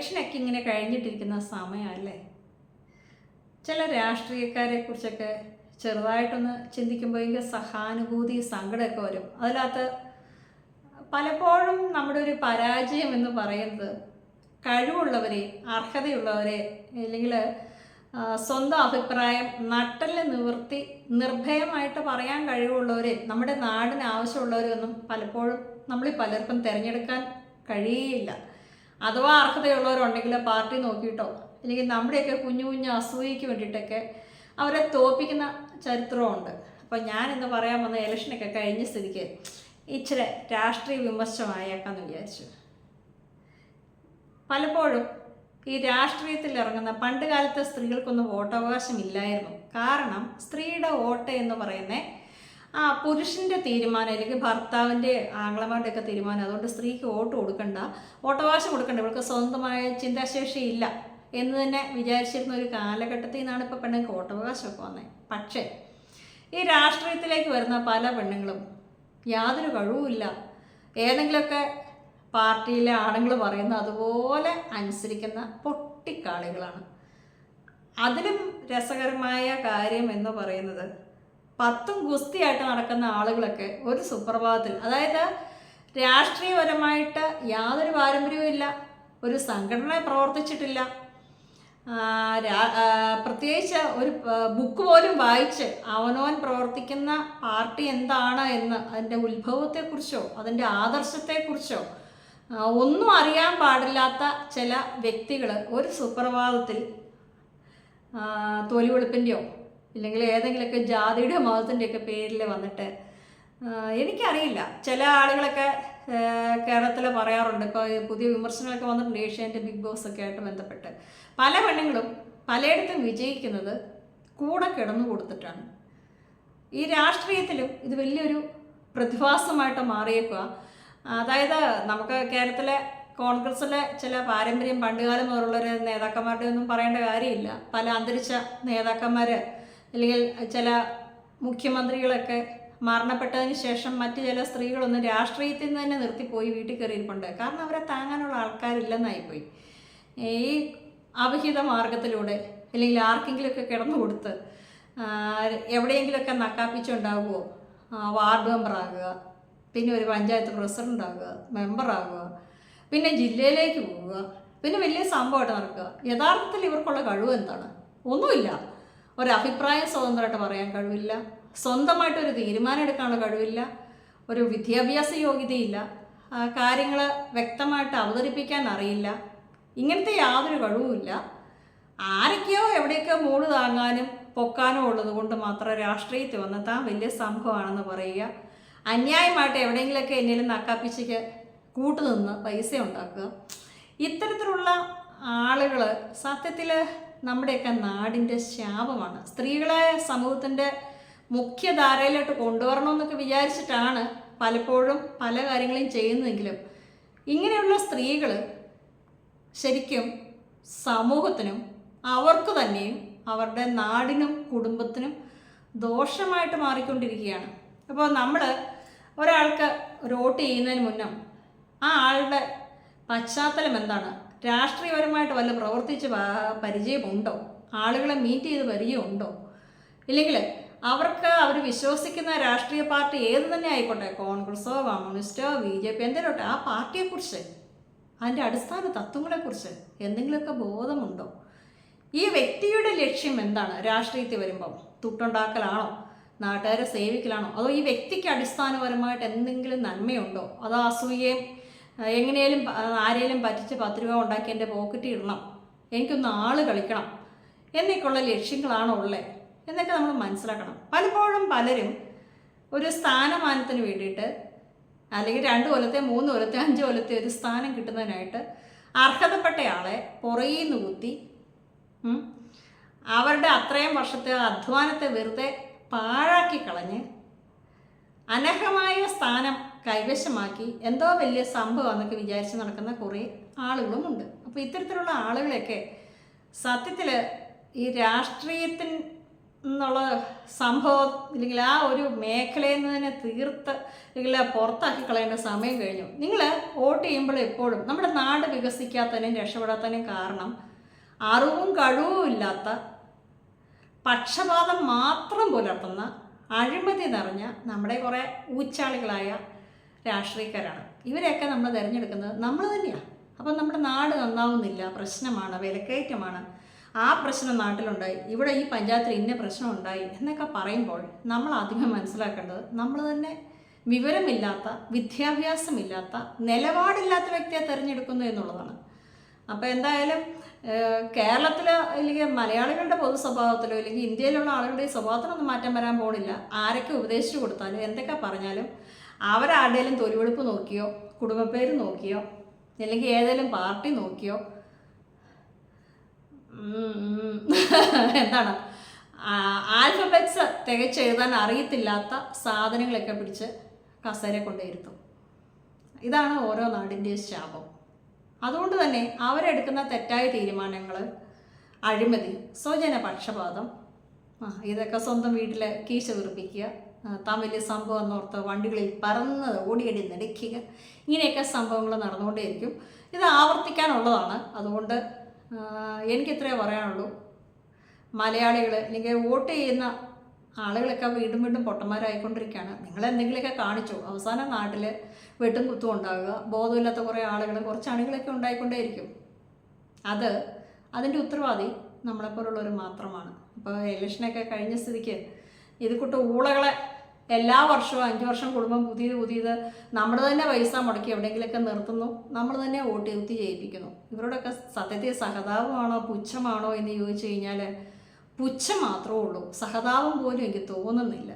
ഇലക്ഷനൊക്കെ ഇങ്ങനെ കഴിഞ്ഞിട്ടിരിക്കുന്ന സമയമല്ലേ, ചില രാഷ്ട്രീയക്കാരെ കുറിച്ചൊക്കെ ചെറുതായിട്ടൊന്ന് ചിന്തിക്കുമ്പോൾ എനിക്ക് സഹാനുഭൂതി സങ്കടമൊക്കെ വരും. അതിനകത്ത് പലപ്പോഴും നമ്മുടെ ഒരു പരാജയം എന്ന് പറയുന്നത് കഴിവുള്ളവരെ, അർഹതയുള്ളവരെ, അല്ലെങ്കിൽ സ്വന്തം അഭിപ്രായം നട്ടല് നിവർത്തി നിർഭയമായിട്ട് പറയാൻ കഴിവുള്ളവരെ, നമ്മുടെ നാടിന് ആവശ്യമുള്ളവരൊന്നും പലപ്പോഴും നമ്മൾ പലർക്കും തിരഞ്ഞെടുക്കാൻ കഴിയില്ല. അഥവാ അർഹതയുള്ളവരുണ്ടെങ്കിൽ പാർട്ടി നോക്കിയിട്ടോ അല്ലെങ്കിൽ നമ്മുടെയൊക്കെ കുഞ്ഞു കുഞ്ഞു അസൂയയ്ക്ക് വേണ്ടിയിട്ടൊക്കെ അവരെ തോൽപ്പിക്കുന്ന ചരിത്രമുണ്ട്. അപ്പോൾ ഞാനിന്ന് പറയാൻ വന്ന ഇലക്ഷനൊക്കെ കഴിഞ്ഞ സ്ഥിതിക്ക് ഇച്ചിരി രാഷ്ട്രീയ വിമർശനമായേക്കാന്ന് വിചാരിച്ചു. പലപ്പോഴും ഈ രാഷ്ട്രീയത്തിൽ ഇറങ്ങുന്ന പണ്ട് കാലത്തെ സ്ത്രീകൾക്കൊന്നും വോട്ടവകാശം ഇല്ലായിരുന്നു. കാരണം സ്ത്രീയുടെ വോട്ട് എന്ന് പറയുന്നത് പുരുഷൻ്റെ തീരുമാനം അല്ലെങ്കിൽ ഭർത്താവിൻ്റെ ആങ്ങളമാരുടെയൊക്കെ തീരുമാനം. അതുകൊണ്ട് സ്ത്രീക്ക് വോട്ട് കൊടുക്കണ്ട, വോട്ടവകാശം കൊടുക്കണ്ട, ഇവർക്ക് സ്വന്തമായ ചിന്താശേഷി ഇല്ല എന്ന് തന്നെ വിചാരിച്ചിരുന്ന ഒരു കാലഘട്ടത്തിൽ നിന്നാണ് ഇപ്പോൾ പെണ്ണുങ്ങൾക്ക് വോട്ടവകാശമൊക്കെ വന്നത്. പക്ഷേ ഈ രാഷ്ട്രീയത്തിലേക്ക് വരുന്ന പല പെണ്ണുങ്ങളും യാതൊരു കഴിവുമില്ല, ഏതെങ്കിലുമൊക്കെ പാർട്ടിയിലെ ആണുങ്ങൾ പറയുന്ന അതുപോലെ അനുസരിക്കുന്ന പൊട്ടിക്കാളികളാണ്. അതിലും രസകരമായ കാര്യം എന്ന് പറയുന്നത് 10 ഗുസ്തിയായിട്ട് നടക്കുന്ന ആളുകളൊക്കെ ഒരു സുപ്രഭാതത്തിൽ, അതായത് രാഷ്ട്രീയപരമായിട്ട് യാതൊരു പാരമ്പര്യവും ഇല്ല, ഒരു സംഘടന പ്രവർത്തിച്ചിട്ടില്ല, പ്രത്യേകിച്ച് ഒരു ബുക്ക് പോലും വായിച്ച് അവനവൻ പ്രവർത്തിക്കുന്ന പാർട്ടി എന്താണ് എന്ന് അതിൻ്റെ ഉത്ഭവത്തെക്കുറിച്ചോ അതിൻ്റെ ആദർശത്തെക്കുറിച്ചോ ഒന്നും അറിയാൻ പാടില്ലാത്ത ചില വ്യക്തികൾ ഒരു സുപ്രഭാതത്തിൽ തൊലി വെളുപ്പിൻ്റെയോ ഇല്ലെങ്കിൽ ഏതെങ്കിലുമൊക്കെ ജാതിയുടെ മതത്തിൻ്റെയൊക്കെ പേരിൽ വന്നിട്ട്, എനിക്കറിയില്ല, ചില ആളുകളൊക്കെ കേരളത്തിൽ പറയാറുണ്ട്, ഇപ്പോൾ പുതിയ വിമർശനങ്ങളൊക്കെ വന്നിട്ടുണ്ട് ഏഷ്യാൻ്റെ ബിഗ് ബോസ് ഒക്കെ ആയിട്ട് ബന്ധപ്പെട്ട്. പല പെണ്ണുങ്ങളും പലയിടത്തും വിജയിക്കുന്നത് കൂടെ കിടന്നു കൊടുത്തിട്ടാണ്. ഈ രാഷ്ട്രീയത്തിലും ഇത് വലിയൊരു പ്രതിഭാസമായിട്ട് മാറിയേക്കുക. അതായത് നമുക്ക് കേരളത്തിലെ കോൺഗ്രസ്സിലെ ചില പാരമ്പര്യം പണ്ടുകാലം മുതലുള്ളൊരു നേതാക്കന്മാരുടെ ഒന്നും പറയേണ്ട കാര്യമില്ല. പല അന്തരിച്ച നേതാക്കന്മാർ അല്ലെങ്കിൽ ചില മുഖ്യമന്ത്രികളൊക്കെ മരണപ്പെട്ടതിന് ശേഷം മറ്റ് ചില സ്ത്രീകളൊന്നും രാഷ്ട്രീയത്തിൽ നിന്ന് തന്നെ നിർത്തിപ്പോയി വീട്ടിൽ കയറിയിരിപ്പുണ്ട്. കാരണം അവരെ താങ്ങാനുള്ള ആൾക്കാരില്ലെന്നായിപ്പോയി. ഈ അവിഹിത മാർഗത്തിലൂടെ അല്ലെങ്കിൽ ആർക്കെങ്കിലുമൊക്കെ കിടന്നു കൊടുത്ത് എവിടെയെങ്കിലുമൊക്കെ നക്കാപ്പിച്ചുണ്ടാകുമോ, വാർഡ് മെമ്പറാകുക, പിന്നെ ഒരു പഞ്ചായത്ത് പ്രസിഡൻ്റ് ആകുക, മെമ്പറാകുക, പിന്നെ ജില്ലയിലേക്ക് പോവുക, പിന്നെ വലിയ സംഭവമായിട്ട് നടക്കുക. യഥാർത്ഥത്തിൽ ഇവർക്കുള്ള കഴിവ് എന്താണ്? ഒന്നുമില്ല. ഒരഭിപ്രായം സ്വതന്ത്രമായിട്ട് പറയാൻ കഴിവില്ല, സ്വന്തമായിട്ടൊരു തീരുമാനം എടുക്കാനുള്ള കഴിവില്ല, ഒരു വിദ്യാഭ്യാസ യോഗ്യതയില്ല, കാര്യങ്ങൾ വ്യക്തമായിട്ട് അവതരിപ്പിക്കാൻ അറിയില്ല. ഇങ്ങനത്തെ യാതൊരു കഴിവുമില്ല. ആരൊക്കെയോ എവിടെയൊക്കെയോ മൂട് താങ്ങാനും പൊക്കാനോ ഉള്ളത് കൊണ്ട് മാത്രം രാഷ്ട്രീയത്തിൽ വന്ന് താൻ വലിയ സംഭവമാണെന്ന് പറയുക, അന്യായമായിട്ട് എവിടെയെങ്കിലുമൊക്കെ എന്തെങ്കിലും നക്കാപ്പിച്ചയ്ക്ക് കൂട്ടുനിന്ന് പൈസ ഉണ്ടാക്കുക. ഇത്തരത്തിലുള്ള ആളുകൾ സത്യത്തിൽ നമ്മുടെയൊക്കെ നാടിൻ്റെ ശാപമാണ്. സ്ത്രീകളെ സമൂഹത്തിൻ്റെ മുഖ്യധാരയിലോട്ട് കൊണ്ടുവരണമെന്നൊക്കെ വിചാരിച്ചിട്ടാണ് പലപ്പോഴും പല കാര്യങ്ങളും ചെയ്യുന്നതെങ്കിലും ഇങ്ങനെയുള്ള സ്ത്രീകൾ ശരിക്കും സമൂഹത്തിനും അവർക്ക് തന്നെയും അവരുടെ നാടിനും കുടുംബത്തിനും ദോഷമായിട്ട് മാറിക്കൊണ്ടിരിക്കുകയാണ്. അപ്പോൾ നമ്മൾ ഒരാൾക്ക് വോട്ട് ചെയ്യുന്നതിന് മുന്നേ ആ ആളുടെ പശ്ചാത്തലം എന്താണ്, രാഷ്ട്രീയപരമായിട്ട് വല്ല പ്രവർത്തിച്ച് പരിചയമുണ്ടോ, ആളുകളെ മീറ്റ് ചെയ്ത് പരിചയമുണ്ടോ, ഇല്ലെങ്കിൽ അവർക്ക് അവർ വിശ്വസിക്കുന്ന രാഷ്ട്രീയ പാർട്ടി ഏത് തന്നെ ആയിക്കോട്ടെ, കോൺഗ്രസ്സോ കമ്മ്യൂണിസ്റ്റോ BJP എന്തെങ്കിലുമോട്ടെ, ആ പാർട്ടിയെക്കുറിച്ച് അതിൻ്റെ അടിസ്ഥാന തത്വങ്ങളെക്കുറിച്ച് എന്തെങ്കിലുമൊക്കെ ബോധമുണ്ടോ? ഈ വ്യക്തിയുടെ ലക്ഷ്യം എന്താണ്? രാഷ്ട്രീയത്തിൽ വരുമ്പം തുട്ടുണ്ടാക്കലാണോ, നാട്ടുകാരെ സേവിക്കലാണോ, അതോ ഈ വ്യക്തിക്ക് അടിസ്ഥാനപരമായിട്ട് എന്തെങ്കിലും നന്മയുണ്ടോ, അതോ അസൂയയും എങ്ങനെയും ആരെയും പറ്റിച്ച് 10 രൂപ ഉണ്ടാക്കി എൻ്റെ പോക്കറ്റിൽ ഇടണം, എനിക്കൊന്ന് ആൾ കളിക്കണം എന്നൊക്കെയുള്ള ലക്ഷ്യങ്ങളാണോ ഉള്ളത് എന്നൊക്കെ നമ്മൾ മനസ്സിലാക്കണം. പലപ്പോഴും പലരും ഒരു സ്ഥാനമാനത്തിന് വേണ്ടിയിട്ട് അല്ലെങ്കിൽ 2 കൊല്ലത്തെ 3 കൊല്ലത്തെ 5 കൊല്ലത്തെ ഒരു സ്ഥാനം കിട്ടുന്നതിനായിട്ട് അർഹതപ്പെട്ടയാളെ പുറകിൽ നിന്ന് കുത്തി അവരുടെ അത്രയും വർഷത്തെ അധ്വാനത്തെ വെറുതെ പാഴാക്കി കളഞ്ഞ് അനർഹമായ സ്ഥാനം കൈവശമാക്കി എന്തോ വലിയ സംഭവം എന്നൊക്കെ വിചാരിച്ച് നടക്കുന്ന കുറേ ആളുകളുമുണ്ട്. അപ്പോൾ ഇത്തരത്തിലുള്ള ആളുകളെയൊക്കെ സത്യത്തിൽ ഈ രാഷ്ട്രീയത്തിൽ എന്നുള്ള സംഭവം ഇല്ലെങ്കിൽ ആ ഒരു മേഖലയിൽ നിന്ന് തന്നെ തീർത്ത് അല്ലെങ്കിൽ പുറത്താക്കി കളയേണ്ട സമയം കഴിഞ്ഞു. നിങ്ങൾ വോട്ട് ചെയ്യുമ്പോൾ എപ്പോഴും നമ്മുടെ നാട് വികസിക്കാത്തതിനും രക്ഷപ്പെടാത്തതിനും കാരണം അറിവും കഴിവും ഇല്ലാത്ത, പക്ഷപാതം മാത്രം പുലർത്തുന്ന, അഴിമതി നിറഞ്ഞ നമ്മുടെ കുറേ ഊച്ചാളികളായ രാഷ്ട്രീയക്കാരാണ്. ഇവരെയൊക്കെ നമ്മൾ തിരഞ്ഞെടുക്കുന്നത് നമ്മൾ തന്നെയാണ്. അപ്പം നമ്മുടെ നാട് നന്നാവുന്നില്ല, പ്രശ്നമാണ്, വിലക്കയറ്റമാണ്, ആ പ്രശ്നം നാട്ടിലുണ്ടായി, ഇവിടെ ഈ പഞ്ചായത്തിൽ ഇന്ന പ്രശ്നം ഉണ്ടായി എന്നൊക്കെ പറയുമ്പോൾ നമ്മൾ ആദ്യമേ മനസ്സിലാക്കേണ്ടത് നമ്മൾ തന്നെ വിവരമില്ലാത്ത, വിദ്യാഭ്യാസമില്ലാത്ത, നിലപാടില്ലാത്ത വ്യക്തിയെ തിരഞ്ഞെടുക്കുന്നു എന്നുള്ളതാണ്. അപ്പോൾ എന്തായാലും കേരളത്തിൽ അല്ലെങ്കിൽ മലയാളികളുടെ പൊതു സ്വഭാവത്തിലോ അല്ലെങ്കിൽ ഇന്ത്യയിലുള്ള ആളുകളുടെ സ്വഭാവത്തിനൊന്നും മാറ്റം വരാൻ പോകുന്നില്ല. ആരൊക്കെ ഉപദേശിച്ചു കൊടുത്താലും എന്തൊക്കെ പറഞ്ഞാലും അവരാരുടെയും തൊലിവെളുപ്പ് നോക്കിയോ കുടുംബപ്പേര് നോക്കിയോ അല്ലെങ്കിൽ ഏതെങ്കിലും പാർട്ടി നോക്കിയോ എന്താണ് ആൽഫബറ്റ്സ് തികച്ചെഴുതാൻ അറിയത്തില്ലാത്ത സാധനങ്ങളൊക്കെ പിടിച്ച് കസേര കൊണ്ടുവരുത്തും. ഇതാണ് ഓരോ നാടിൻ്റെയും ശാപം. അതുകൊണ്ട് തന്നെ അവരെടുക്കുന്ന തെറ്റായ തീരുമാനങ്ങൾ, അഴിമതി, സ്വജന പക്ഷപാതം, ഇതൊക്കെ സ്വന്തം വീട്ടിൽ കീശ വീർപ്പിക്കുക, താൻ വലിയ സംഭവം എന്നോർത്ത് വണ്ടികളിൽ പറന്ന് ഓടിയടി നടിക്കുക, ഇങ്ങനെയൊക്കെ സംഭവങ്ങൾ നടന്നുകൊണ്ടേയിരിക്കും. ഇത് ആവർത്തിക്കാനുള്ളതാണ്. അതുകൊണ്ട് എനിക്കിത്രേ പറയാനുള്ളൂ. മലയാളികൾ അല്ലെങ്കിൽ വോട്ട് ചെയ്യുന്ന ആളുകളൊക്കെ വീണ്ടും വീണ്ടും പൊട്ടന്മാരായിക്കൊണ്ടിരിക്കുകയാണ്. നിങ്ങളെന്തെങ്കിലുമൊക്കെ കാണിച്ചു, അവസാനം നാട്ടിൽ വെട്ടും കുത്തും ഉണ്ടാകുക, ബോധമില്ലാത്ത കുറേ ആളുകൾ, കുറച്ച് അണികളൊക്കെ ഉണ്ടായിക്കൊണ്ടേയിരിക്കും. അതിൻ്റെ ഉത്തരവാദി നമ്മളെപ്പോലുള്ളവർ മാത്രമാണ്. ഇപ്പോൾ ഇലക്ഷനൊക്കെ കഴിഞ്ഞ സ്ഥിതിക്ക് ഇത് കൂട്ട് ഊളകളെ എല്ലാ വർഷവും 5 വർഷം കൂടുമ്പം പുതിയത് നമ്മൾ തന്നെ പൈസ മുടക്കി എവിടെയെങ്കിലുമൊക്കെ നിർത്തുന്നു, നമ്മൾ തന്നെ വോട്ട് ചെയ്യിപ്പിക്കുന്നു. ഇവരോടൊക്കെ സത്യത്തിൽ സഹതാപമാണോ പുച്ഛമാണോ എന്ന് ചോദിച്ചു കഴിഞ്ഞാൽ പുച്ഛം മാത്രമേ ഉള്ളൂ. സഹതാപം പോലും എനിക്ക് തോന്നുന്നില്ല.